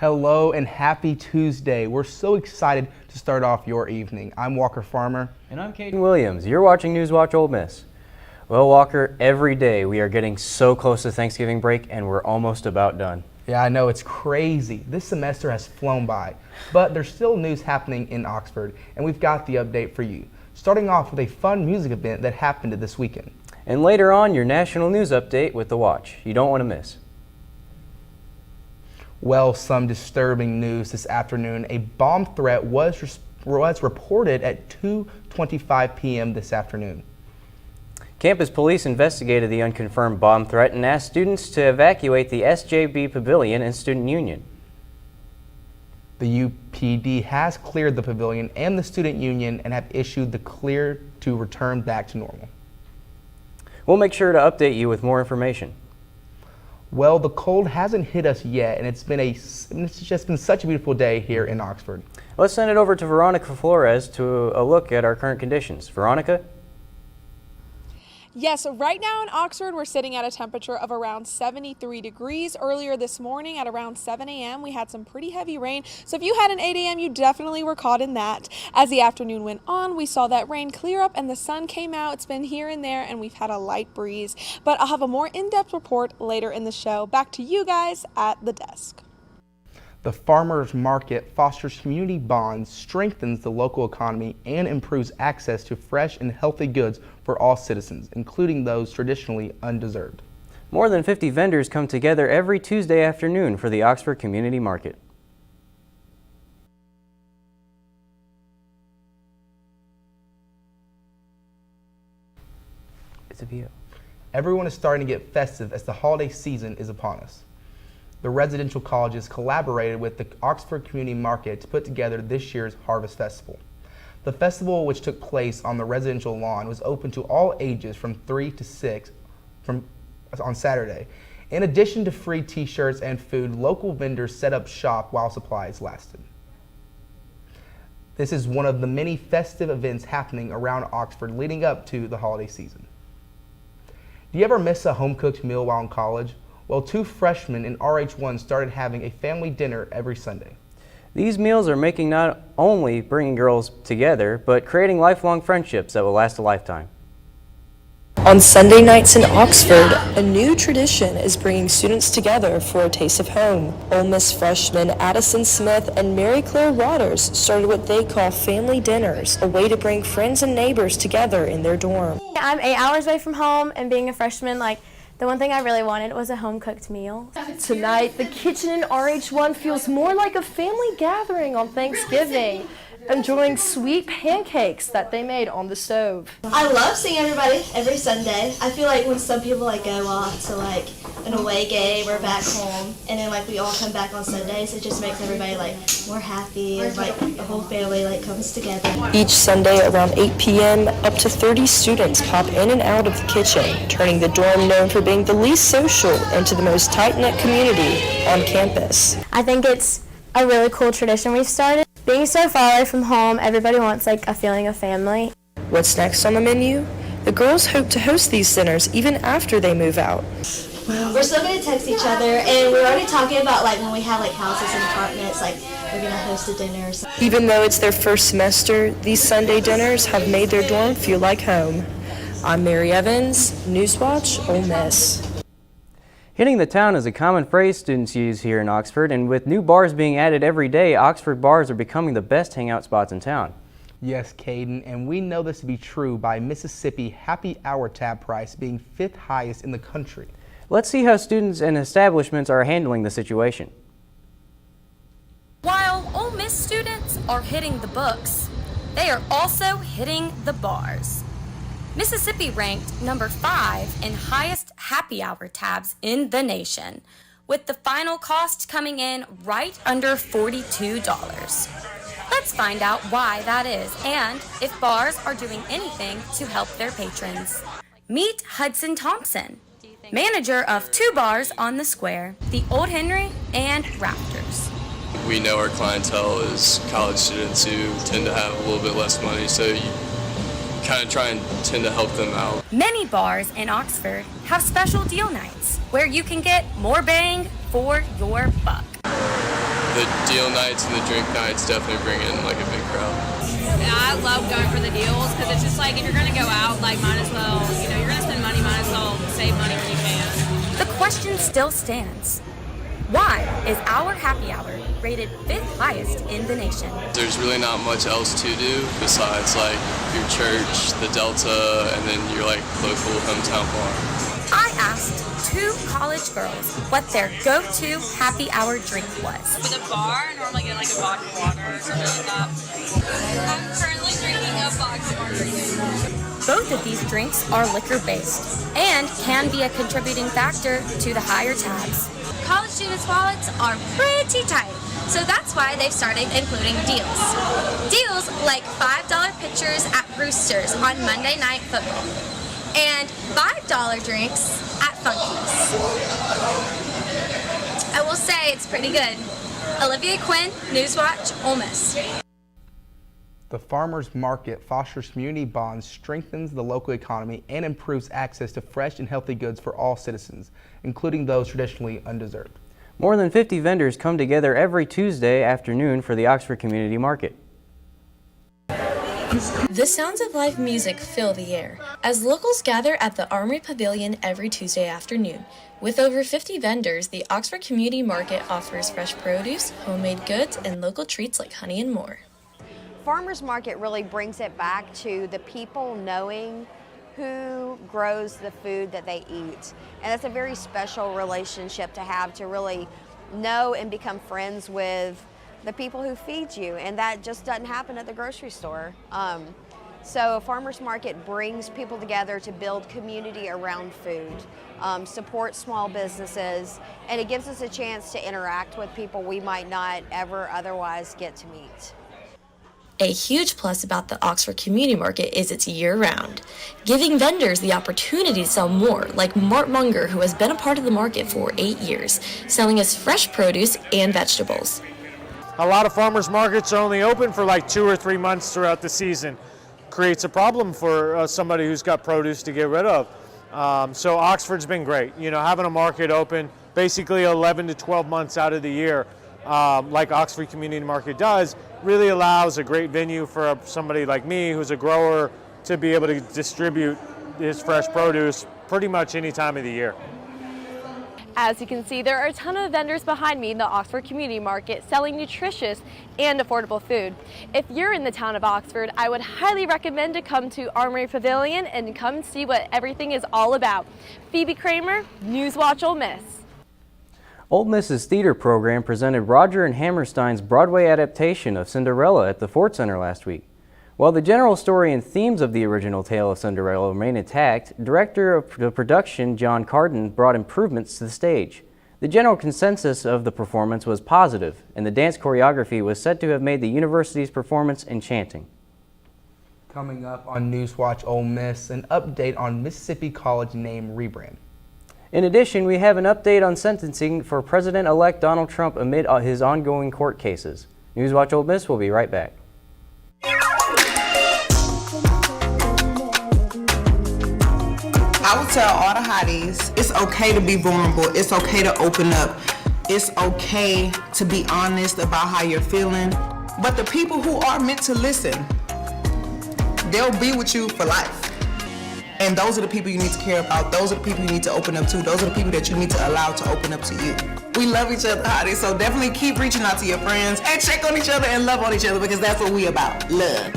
Hello and happy Tuesday. We're so excited to start off your evening. I'm Walker Farmer. And I'm Caden Williams. You're watching NewsWatch Ole Miss. Well, Walker, every day we are getting so close to Thanksgiving break and we're almost about done. Yeah, I know, it's crazy. This semester has flown by, but there's still news happening in Oxford, and we've got the update for you. Starting off with a fun music event that happened this weekend. And later on, your national news update with The Watch. You don't want to miss. Well, some disturbing news this afternoon. A bomb threat was reported at 2:25 p.m. this afternoon. Campus police investigated the unconfirmed bomb threat and asked students to evacuate the SJB Pavilion and Student Union. The UPD has cleared the pavilion and the Student Union and have issued the clear to return back to normal. We'll make sure to update you with more information. Well, the cold hasn't hit us yet, and it's just been such a beautiful day here in Oxford. Let's send it over to Veronica Flores to a look at our current conditions. Veronica? Yes, so right now in Oxford, we're sitting at a temperature of around 73 degrees. Earlier this morning at around 7 a.m., we had some pretty heavy rain. So if you had an 8 a.m., you definitely were caught in that. As the afternoon went on, we saw that rain clear up and the sun came out. It's been here and there, and we've had a light breeze. But I'll have a more in-depth report later in the show. Back to you guys at the desk. The farmers market fosters community bonds, strengthens the local economy, and improves access to fresh and healthy goods for all citizens, including those traditionally undeserved. More than 50 vendors come together every Tuesday afternoon for the Oxford Community Market. It's a view. Everyone is starting to get festive as the holiday season is upon us. The residential colleges collaborated with the Oxford Community Market to put together this year's Harvest Festival. The festival, which took place on the residential lawn, was open to all ages from 3 to 6 on Saturday. In addition to free t-shirts and food, local vendors set up shop while supplies lasted. This is one of the many festive events happening around Oxford leading up to the holiday season. Do you ever miss a home-cooked meal while in college? Well, 2 freshmen in RH1 started having a family dinner every Sunday. These meals are making not only bringing girls together, but creating lifelong friendships that will last a lifetime. On Sunday nights in Oxford, a new tradition is bringing students together for a taste of home. Ole Miss freshmen Addison Smith and Mary Claire Waters started what they call family dinners, a way to bring friends and neighbors together in their dorm. I'm 8 hours away from home, and being a freshman, the one thing I really wanted was a home-cooked meal. Tonight, the kitchen in RH1 feels more like a family gathering on Thanksgiving, enjoying sweet pancakes that they made on the stove. I love seeing everybody every Sunday. I feel like when some people go off to an away game or back home, and then we all come back on Sundays, it just makes everybody more happy, and the whole family comes together. Each Sunday around 8 p.m., up to 30 students pop in and out of the kitchen, turning the dorm known for being the least social into the most tight-knit community on campus. I think it's a really cool tradition we've started. Being so far away from home, everybody wants a feeling of family. What's next on the menu? The girls hope to host these dinners even after they move out. We're still going to text each other, and we're already talking about when we have houses and apartments, we're going to host a dinner or something. Even though it's their first semester, these Sunday dinners have made their dorm feel like home. I'm Mary Evans, NewsWatch Ole Miss. Hitting the town is a common phrase students use here in Oxford, and with new bars being added every day, Oxford bars are becoming the best hangout spots in town. Yes, Caden, and we know this to be true by Mississippi Happy Hour tab price being 5th highest in the country. Let's see how students and establishments are handling the situation. While Ole Miss students are hitting the books, they are also hitting the bars. Mississippi ranked number 5 in highest happy hour tabs in the nation, with the final cost coming in right under $42. Let's find out why that is and if bars are doing anything to help their patrons. Meet Hudson Thompson, manager of 2 bars on the square, the Old Henry and Raptors. We know our clientele is college students who tend to have a little bit less money, so you kind of try and tend to help them out. Many bars in Oxford have special deal nights where you can get more bang for your buck. the deal nights and the drink nights definitely bring in like a big crowd. And I love going for the deals because it's just like if you're going to go out, like might as well, you're going to spend money, might as well save money when you can. The question still stands. Why is our happy hour rated 5th highest in the nation? There's really not much else to do besides like your church, the Delta, and then your like local hometown bar. I asked 2 college girls what their go-to happy hour drink was. For the bar, I normally get like a vodka water or something like that. I'm currently drinking a vodka margarita. Both of these drinks are liquor-based and can be a contributing factor to the higher tabs. College students' wallets are pretty tight, so that's why they've started including deals. Deals like $5 pitchers at Roosters on Monday Night Football and $5 drinks at Funky's. I will say it's pretty good. Olivia Quinn, NewsWatch Ole Miss. The farmers market fosters community bonds, strengthens the local economy, and improves access to fresh and healthy goods for all citizens, including those traditionally undeserved. More than 50 vendors come together every Tuesday afternoon for the Oxford Community Market. The sounds of live music fill the air as locals gather at the Armory Pavilion every Tuesday afternoon. With over 50 vendors, the Oxford Community Market offers fresh produce, homemade goods, and local treats like honey and more. Farmers Market really brings it back to the people knowing who grows the food that they eat. And it's a very special relationship to have, to really know and become friends with the people who feed you. And that just doesn't happen at the grocery store. So a farmers market brings people together to build community around food, support small businesses, and it gives us a chance to interact with people we might not ever otherwise get to meet. A huge plus about the Oxford Community Market is it's year-round, giving vendors the opportunity to sell more, like Mart Munger, who has been a part of the market for 8 years, selling us fresh produce and vegetables. A lot of farmers markets are only open for like 2 or 3 months throughout the season. Creates a problem for somebody who's got produce to get rid of. So Oxford's been great, having a market open basically 11 to 12 months out of the year. Like Oxford Community Market does, really allows a great venue for somebody like me who's a grower to be able to distribute his fresh produce pretty much any time of the year. As you can see, there are a ton of vendors behind me in the Oxford Community Market selling nutritious and affordable food. If you're in the town of Oxford, I would highly recommend to come to Armory Pavilion and come see what everything is all about. Phoebe Kramer, NewsWatch Ole Miss. Ole Miss's theater program presented Roger and Hammerstein's Broadway adaptation of Cinderella at the Ford Center last week. While the general story and themes of the original tale of Cinderella remain intact, director of the production John Carden brought improvements to the stage. The general consensus of the performance was positive, and the dance choreography was said to have made the university's performance enchanting. Coming up on NewsWatch Ole Miss, an update on Mississippi College name rebrand. In addition, we have an update on sentencing for President-elect Donald Trump amid his ongoing court cases. NewsWatch Ole Miss will be right back. I would tell all the hotties, it's okay to be vulnerable, it's okay to open up, it's okay to be honest about how you're feeling. But the people who are meant to listen, they'll be with you for life. And those are the people you need to care about. Those are the people you need to open up to. Those are the people that you need to allow to open up to you. We love each other, hotties, so definitely keep reaching out to your friends and check on each other and love on each other, because that's what we about, love.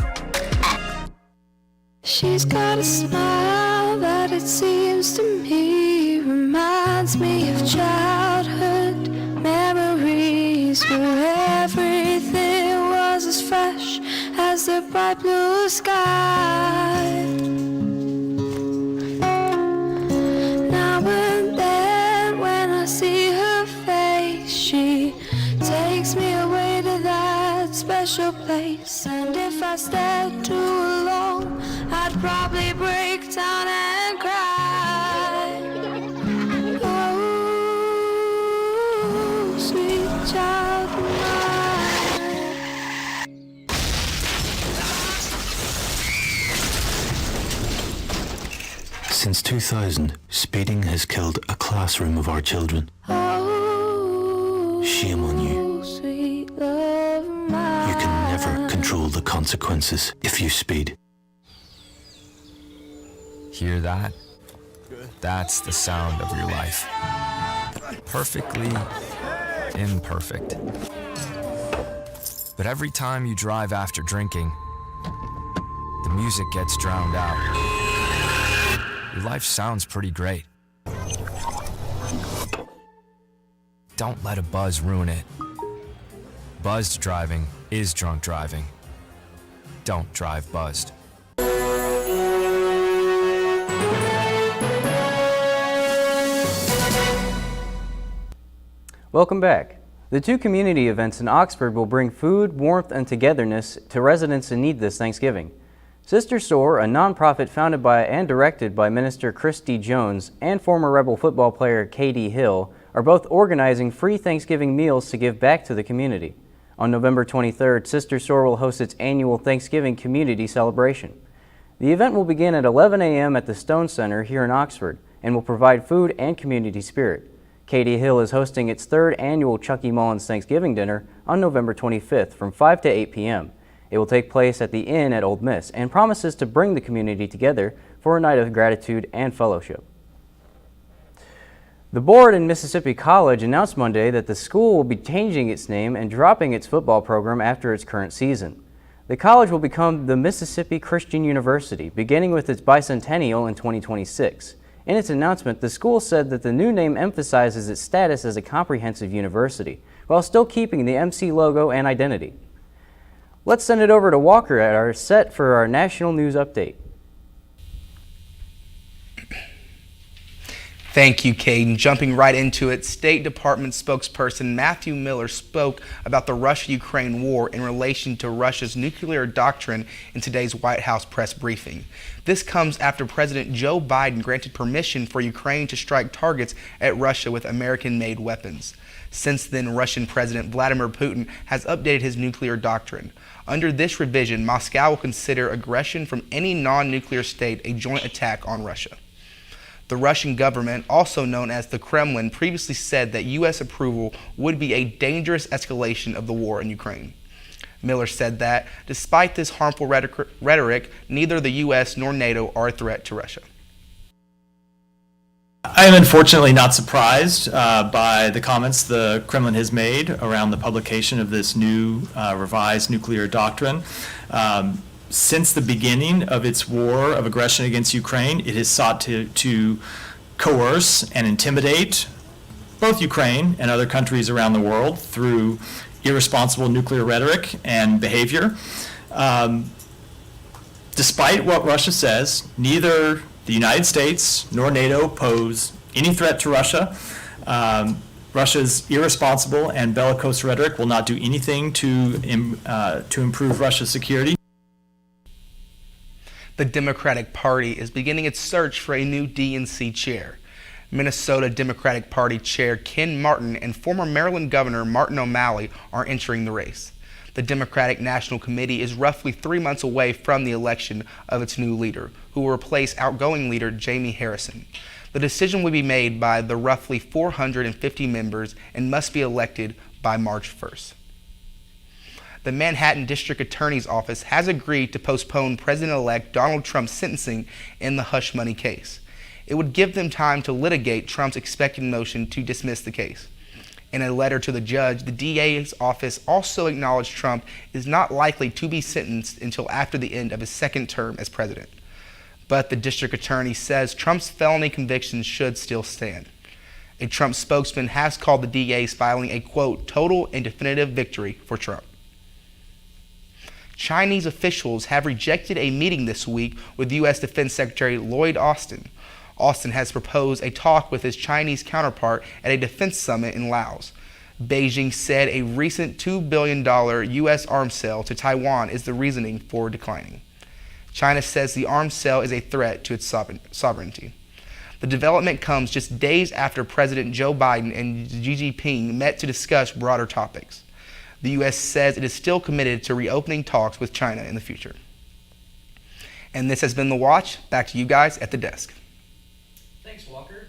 She's got a smile that it seems to me reminds me of childhood memories where everything was as fresh as the bright blue sky. Now and then when I see her face, she takes me away to that special place. And if I stayed too long, I'd probably break down and cry. Oh, sweet child of mine. Since 2000, speeding has killed a classroom of our children. Oh, Shame on you. Sweet love of mine. You can never control the consequences if you speed. Hear that? That's the sound of your life. Perfectly imperfect. But every time you drive after drinking, the music gets drowned out. Your life sounds pretty great. Don't let a buzz ruin it. Buzzed driving is drunk driving. Don't drive buzzed. Welcome back. The two community events in Oxford will bring food, warmth, and togetherness to residents in need this Thanksgiving. Sister Store, a nonprofit founded by and directed by Minister Christy Jones and former Rebel football player Katie Hill, are both organizing free Thanksgiving meals to give back to the community. On November 23rd, Sister Store will host its annual Thanksgiving community celebration. The event will begin at 11 a.m. at the Stone Center here in Oxford and will provide food and community spirit. Katie Hill is hosting its third annual Chucky Mullins Thanksgiving Dinner on November 25th from 5 to 8 p.m. It will take place at the Inn at Ole Miss and promises to bring the community together for a night of gratitude and fellowship. The board in Mississippi College announced Monday that the school will be changing its name and dropping its football program after its current season. The college will become the Mississippi Christian University, beginning with its bicentennial in 2026. In its announcement, the school said that the new name emphasizes its status as a comprehensive university, while still keeping the MC logo and identity. Let's send it over to Walker at our set for our national news update. Thank you, Caden. Jumping right into it, State Department spokesperson Matthew Miller spoke about the Russia-Ukraine war in relation to Russia's nuclear doctrine in today's White House press briefing. This comes after President Joe Biden granted permission for Ukraine to strike targets at Russia with American-made weapons. Since then, Russian President Vladimir Putin has updated his nuclear doctrine. Under this revision, Moscow will consider aggression from any non-nuclear state a joint attack on Russia. The Russian government, also known as the Kremlin, previously said that U.S. approval would be a dangerous escalation of the war in Ukraine. Miller said that, despite this harmful rhetoric, neither the U.S. nor NATO are a threat to Russia. I am unfortunately not surprised by the comments the Kremlin has made around the publication of this new revised nuclear doctrine. Since the beginning of its war of aggression against Ukraine, it has sought to coerce and intimidate both Ukraine and other countries around the world through irresponsible nuclear rhetoric and behavior. Despite what Russia says, neither the United States nor NATO pose any threat to Russia. Russia's irresponsible and bellicose rhetoric will not do anything to improve Russia's security. The Democratic Party is beginning its search for a new DNC chair. Minnesota Democratic Party Chair Ken Martin and former Maryland Governor Martin O'Malley are entering the race. The Democratic National Committee is roughly 3 months away from the election of its new leader, who will replace outgoing leader Jamie Harrison. The decision will be made by the roughly 450 members and must be elected by March 1st. The Manhattan District Attorney's Office has agreed to postpone President-elect Donald Trump's sentencing in the hush money case. It would give them time to litigate Trump's expected motion to dismiss the case. In a letter to the judge, the DA's office also acknowledged Trump is not likely to be sentenced until after the end of his second term as president. But the district attorney says Trump's felony convictions should still stand. A Trump spokesman has called the DA's filing a, quote, total and definitive victory for Trump. Chinese officials have rejected a meeting this week with U.S. Defense Secretary Lloyd Austin. Austin has proposed a talk with his Chinese counterpart at a defense summit in Laos. Beijing said a recent $2 billion U.S. arms sale to Taiwan is the reasoning for declining. China says the arms sale is a threat to its sovereignty. The development comes just days after President Joe Biden and Xi Jinping met to discuss broader topics. The U.S. says it is still committed to reopening talks with China in the future. And this has been The Watch. Back to you guys at the desk. Thanks, Walker.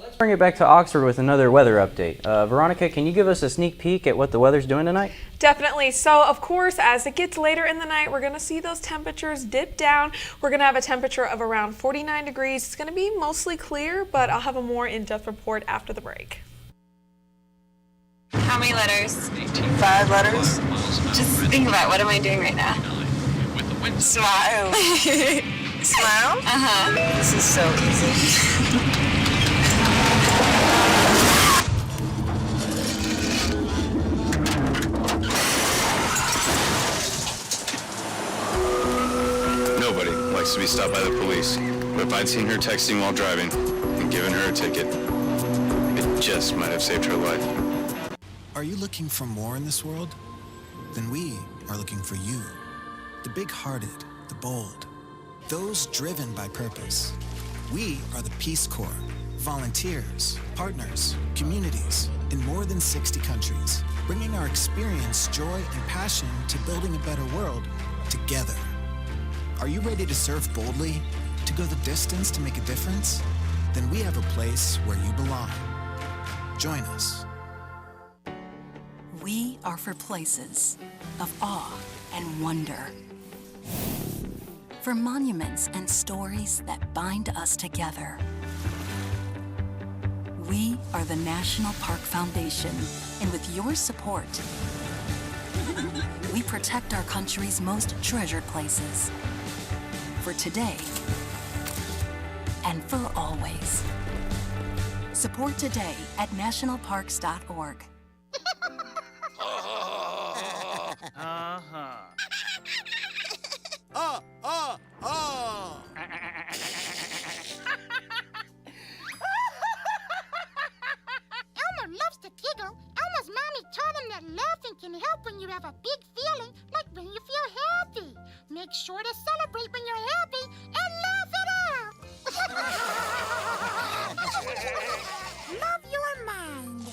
Let's Bring it back to Oxford with another weather update. Veronica, can you give us a sneak peek at what the weather's doing tonight? Definitely. So, of course, as it gets later in the night, we're going to see those temperatures dip down. We're going to have a temperature of around 49 degrees. It's going to be mostly clear, but I'll have a more in-depth report after the break. How many letters? 5 letters. Just think about, what am I doing right now? Smile. Smile? Uh-huh. This is so easy. Nobody likes to be stopped by the police, but if I'd seen her texting while driving and given her a ticket, it just might have saved her life. Are you looking for more in this world? Then we are looking for you. The big-hearted, the bold, those driven by purpose. We are the Peace Corps, volunteers, partners, communities in more than 60 countries, bringing our experience, joy, and passion to building a better world together. Are you ready to serve boldly, to go the distance to make a difference? Then we have a place where you belong. Join us. We are for places of awe and wonder. For monuments and stories that bind us together. We are the National Park Foundation, and with your support, we protect our country's most treasured places. For today and for always. Support today at nationalparks.org. Elmer loves to giggle. Elmer's mommy taught him that laughing can help when you have a big feeling, like when you feel happy. Make sure to celebrate when you're happy and laugh it out. Love your mind.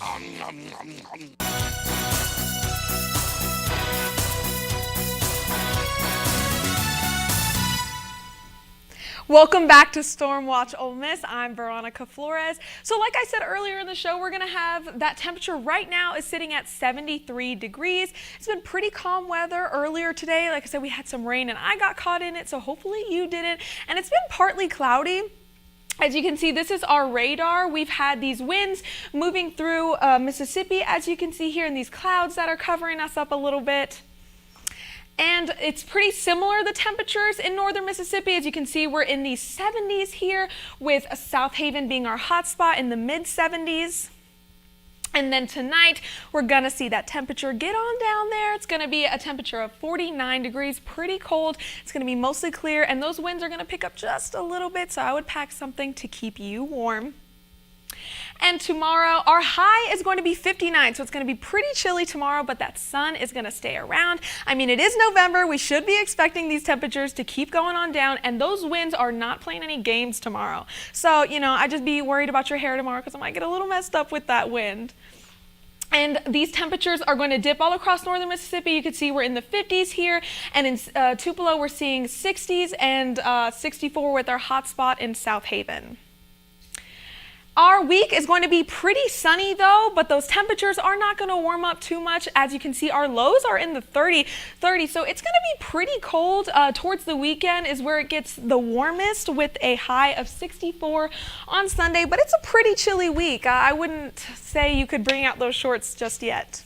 Welcome back to NewsWatch Ole Miss. I'm Veronica Flores. So like I said earlier in the show, we're going to have that temperature right now is sitting at 73 degrees. It's been pretty calm weather earlier today. Like I said, we had some rain and I got caught in it, so hopefully you didn't. And it's been partly cloudy. As you can see, this is our radar. We've had these winds moving through Mississippi, as you can see here, and these clouds that are covering us up a little bit. And it's pretty similar, the temperatures in northern Mississippi. As you can see, we're in the 70s here, with South Haven being our hot spot in the mid 70s. And then tonight, we're gonna see that temperature get on down there. It's gonna be a temperature of 49 degrees, pretty cold. It's gonna be mostly clear, and those winds are gonna pick up just a little bit, so I would pack something to keep you warm. And tomorrow, our high is going to be 59, so it's going to be pretty chilly tomorrow, but that sun is going to stay around. I mean, it is November. We should be expecting these temperatures to keep going on down, and those winds are not playing any games tomorrow. So, you know, I just be worried about your hair tomorrow because I might get a little messed up with that wind. And these temperatures are going to dip all across northern Mississippi. You can see we're in the 50s here, and in Tupelo we're seeing 60s and 64 with our hot spot in South Haven. Our week is going to be pretty sunny though, but those temperatures are not going to warm up too much. As you can see, our lows are in the 30, so it's going to be pretty cold. Towards the weekend is where it gets the warmest, with a high of 64 on Sunday, but it's a pretty chilly week. I wouldn't say you could bring out those shorts just yet.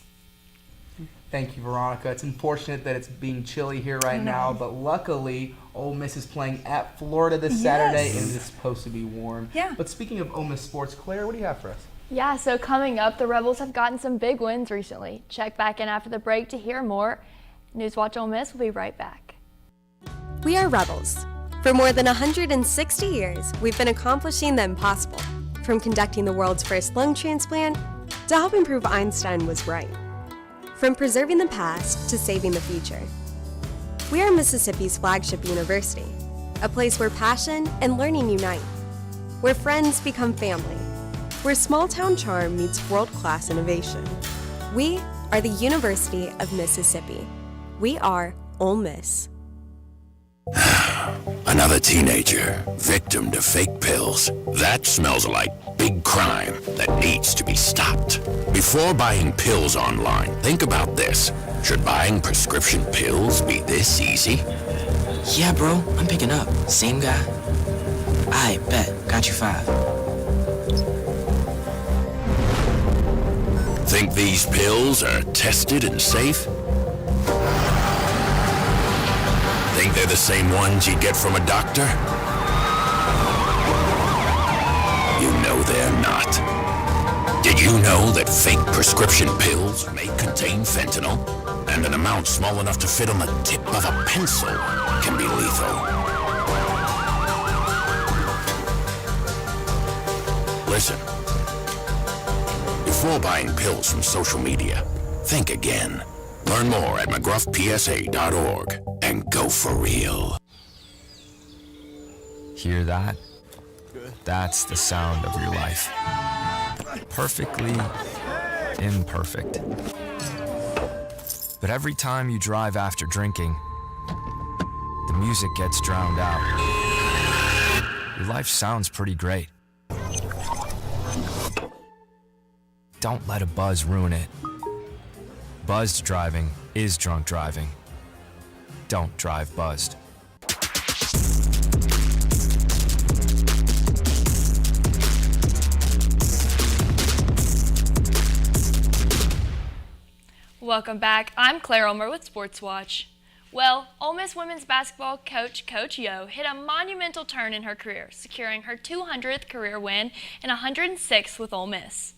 Thank you, Veronica. It's unfortunate that it's being chilly here right now, but luckily, Ole Miss is playing at Florida this Saturday, and it's supposed to be warm. Yeah. But speaking of Ole Miss sports, Claire, what do you have for us? Yeah, so coming up, the Rebels have gotten some big wins recently. Check back in after the break to hear more. NewsWatch Ole Miss will be right back. We are Rebels. For more than 160 years, we've been accomplishing the impossible, from conducting the world's first lung transplant to helping prove Einstein was right. From preserving the past to saving the future. We are Mississippi's flagship university, a place where passion and learning unite, where friends become family, where small-town charm meets world-class innovation. We are the University of Mississippi. We are Ole Miss. Another teenager, victim to fake pills. That smells like big crime that needs to be stopped. Before buying pills online, think about this. Should buying prescription pills be this easy? Yeah, bro, I'm picking up. Same guy. I bet. Got you 5. Think these pills are tested and safe? Think they're the same ones you get from a doctor? You know they're not. Did you know that fake prescription pills may contain fentanyl? And an amount small enough to fit on the tip of a pencil can be lethal. Listen. Before buying pills from social media, think again. Learn more at mcgruffpsa.org and go for real. Hear that? That's the sound of your life. Perfectly imperfect. But every time you drive after drinking, the music gets drowned out. Your life sounds pretty great. Don't let a buzz ruin it. Buzzed driving is drunk driving. Don't drive buzzed. Welcome back. I'm Claire Ulmer with Sports Watch. Well, Ole Miss women's basketball coach Coach Yo hit a monumental turn in her career, securing her 200th career win and 106th with Ole Miss.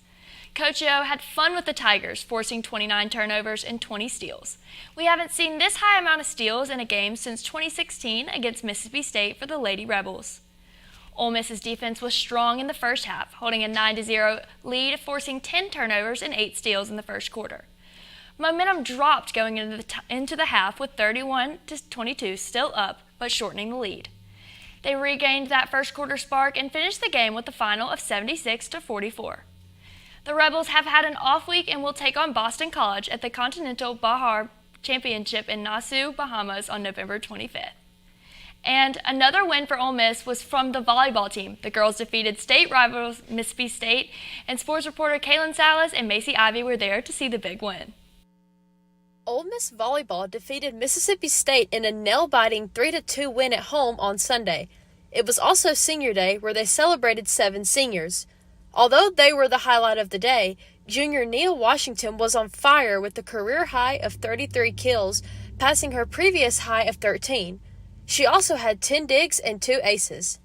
Coach Yo had fun with the Tigers, forcing 29 turnovers and 20 steals. We haven't seen this high amount of steals in a game since 2016 against Mississippi State for the Lady Rebels. Ole Miss's defense was strong in the first half, holding a 9-0 lead, forcing 10 turnovers and 8 steals in the first quarter. Momentum dropped going into the half with 31-22 still up, but shortening the lead. They regained that first quarter spark and finished the game with a final of 76-44. The Rebels have had an off week and will take on Boston College at the Continental Bahar Championship in Nassau, Bahamas on November 25th. And another win for Ole Miss was from the volleyball team. The girls defeated state rivals Mississippi State, and sports reporter Kaylin Salas and Macy Ivy were there to see the big win. Ole Miss volleyball defeated Mississippi State in a nail-biting 3-2 win at home on Sunday. It was also Senior Day, where they celebrated 7 seniors. Although they were the highlight of the day, junior Nia Washington was on fire with a career high of 33 kills, passing her previous high of 13. She also had 10 digs and 2 aces.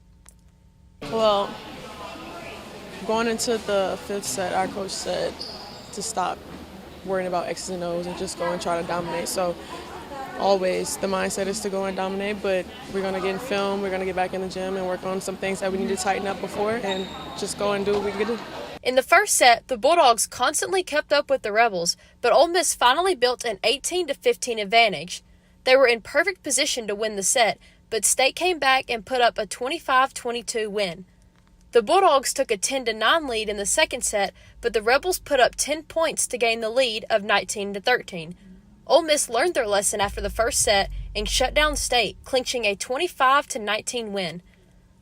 Well, going into the 5th set, our coach said to stop worrying about X's and O's and just go and try to dominate. So always the mindset is to go and dominate, but we're going to get in film, we're going to get back in the gym and work on some things that we need to tighten up before and just go and do what we can do. In the first set, the Bulldogs constantly kept up with the Rebels, but Ole Miss finally built an 18-15 advantage. They were in perfect position to win the set, but State came back and put up a 25-22 win. The Bulldogs took a 10-9 lead in the second set, but the Rebels put up 10 points to gain the lead of 19-13. Ole Miss learned their lesson after the first set and shut down State, clinching a 25-19 win.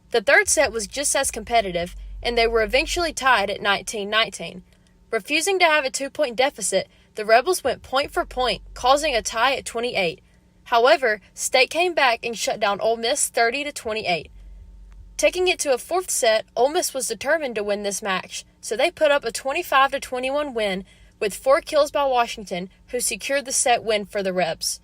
The third set was just as competitive, and they were eventually tied at 19-19. Refusing to have a 2-point deficit, the Rebels went point for point, causing a tie at 28. However, State came back and shut down Ole Miss 30-28. Taking it to a fourth set, Ole Miss was determined to win this match, so they put up a 25-21 win with 4 kills by Washington, who secured the set win for the Rebs.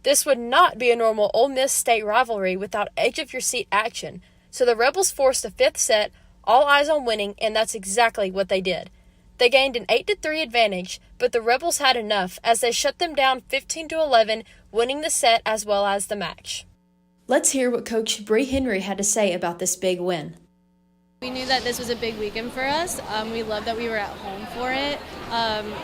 This would not be a normal Ole Miss State rivalry without edge-of-your-seat action, so the Rebels forced a 5th set, all eyes on winning, and that's exactly what they did. They gained an 8-3 advantage, but the Rebels had enough as they shut them down 15-11, winning the set as well as the match. Let's hear what Coach Bree Henry had to say about this big win. We knew that this was a big weekend for us. We love that we were at home for it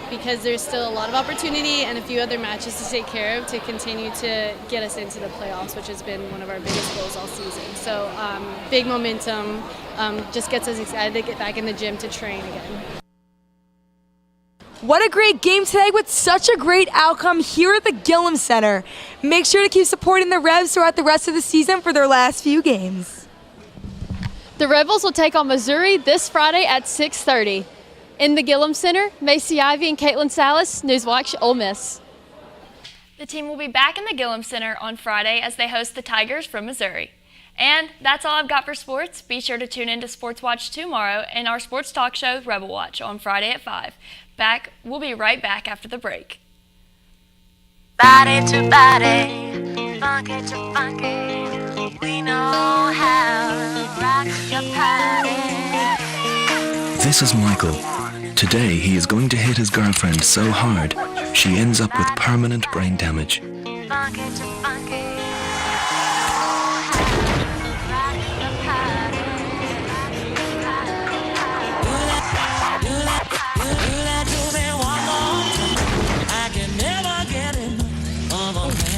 because there's still a lot of opportunity and a few other matches to take care of to continue to get us into the playoffs, which has been one of our biggest goals all season. So big momentum just gets us excited to get back in the gym to train again. What a great game today with such a great outcome here at the Gillum Center. Make sure to keep supporting the Revs throughout the rest of the season for their last few games. The Rebels will take on Missouri this Friday at 6:30. In the Gillum Center, Macy Ivy and Caitlin Salas, NewsWatch Ole Miss. The team will be back in the Gillum Center on Friday as they host the Tigers from Missouri. And that's all I've got for sports. Be sure to tune in to Sports Watch tomorrow and our sports talk show, Rebel Watch, on Friday at 5. We'll be right back after the break. Body to body, funky to funky, we know how to rock your party. This is Michael. Today he is going to hit his girlfriend so hard, she ends up with permanent brain damage. Funky to funky.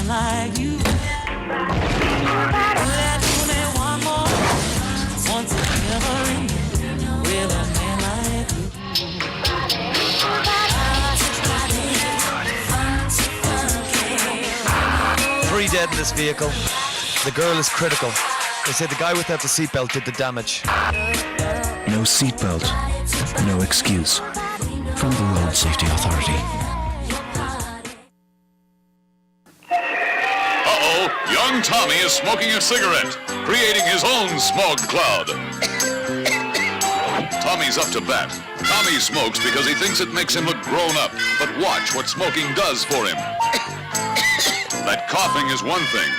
Like you. Three dead in this vehicle. The girl is critical. They say the guy without the seatbelt did the damage. No seatbelt, no excuse. From the Road Safety Authority. Young Tommy is smoking a cigarette, creating his own smoke cloud. Tommy's up to bat. Tommy smokes because he thinks it makes him look grown up. But watch what smoking does for him. That coughing is one thing.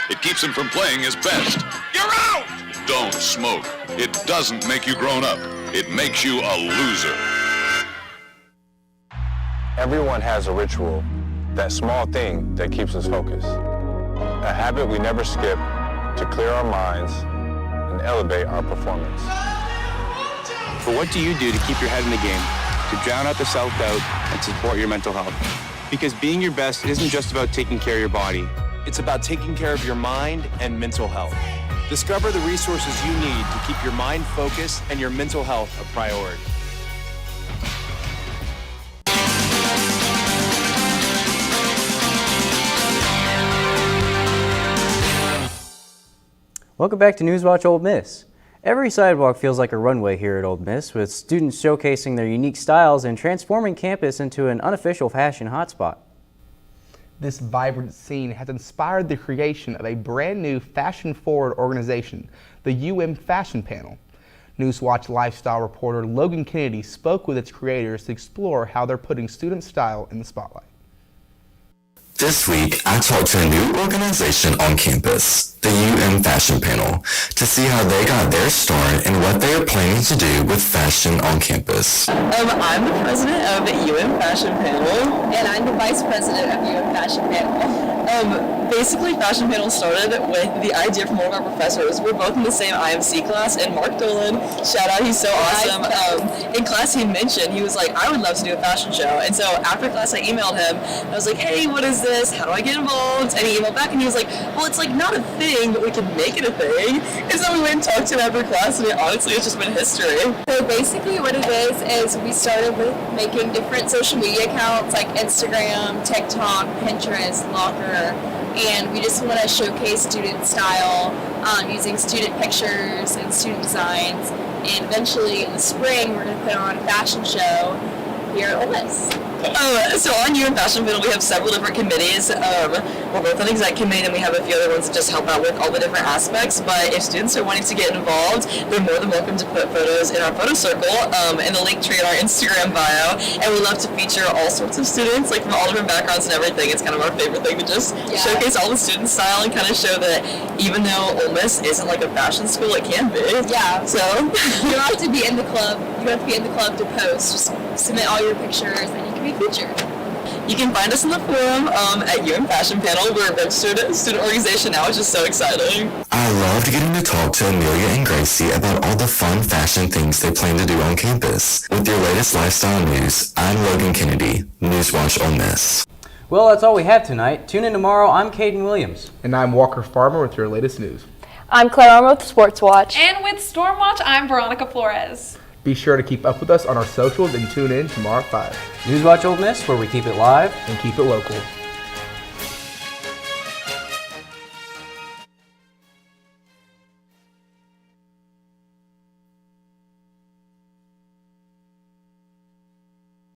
It keeps him from playing his best. You're out! Don't smoke. It doesn't make you grown up. It makes you a loser. Everyone has a ritual, that small thing that keeps us focused. A habit we never skip to clear our minds and elevate our performance. But what do you do to keep your head in the game, to drown out the self-doubt and support your mental health? Because being your best isn't just about taking care of your body. It's about taking care of your mind and mental health. Discover the resources you need to keep your mind focused and your mental health a priority. Welcome back to NewsWatch Ole Miss. Every sidewalk feels like a runway here at Ole Miss, with students showcasing their unique styles and transforming campus into an unofficial fashion hotspot. This vibrant scene has inspired the creation of a brand new fashion-forward organization, the UM Fashion Panel. NewsWatch lifestyle reporter Logan Kennedy spoke with its creators to explore how they're putting student style in the spotlight. This week, I talked to a new organization on campus, the UM Fashion Panel, to see how they got their start and what they are planning to do with fashion on campus. I'm the president of the UM Fashion Panel. And I'm the vice president of UM Fashion Panel. Basically, Fashion Panel started with the idea from one of our professors. We're both in the same IMC class, and Mark Dolan, shout out, he's so awesome. In class, he mentioned, he was like, I would love to do a fashion show. And so after class, I emailed him. I was like, hey, what is this? How do I get involved? And he emailed back, and he was like, well, it's like not a thing, but we can make it a thing. And so we went and talked to him after class, and honestly, it's just been history. So basically what it is we started with making different social media accounts like Instagram, TikTok, Pinterest, Locker, and we just want to showcase student style using student pictures and student designs. And eventually in the spring, we're going to put on a fashion show here at Ole Miss. So on UM Fashion Panel, we have several different committees. We're both on the exec committee, and we have a few other ones that just help out with all the different aspects. But if students are wanting to get involved, they're more than welcome to put photos in our photo circle, in the link tree in our Instagram bio. And we love to feature all sorts of students, like from all different backgrounds and everything. It's kind of our favorite thing to just showcase all the student style and kind of show that even though Ole Miss isn't like a fashion school, it can be. Yeah. So you don't have to be in the club. You don't have to be in the club to post. Just submit all your pictures, and you can be featured. You can find us in the forum at UM Fashion Panel. We're a registered student organization now, which is so exciting. I loved getting to talk to Amelia and Gracie about all the fun fashion things they plan to do on campus. With your latest lifestyle news, I'm Logan Kennedy, NewsWatch Ole Miss. Well, that's all we have tonight. Tune in tomorrow. I'm Caden Williams. And I'm Walker Farmer with your latest news. I'm Claire Armour with Sports Watch. And with Storm Watch, I'm Veronica Flores. Be sure to keep up with us on our socials and tune in tomorrow at 5. NewsWatch Ole Miss, where we keep it live and keep it local.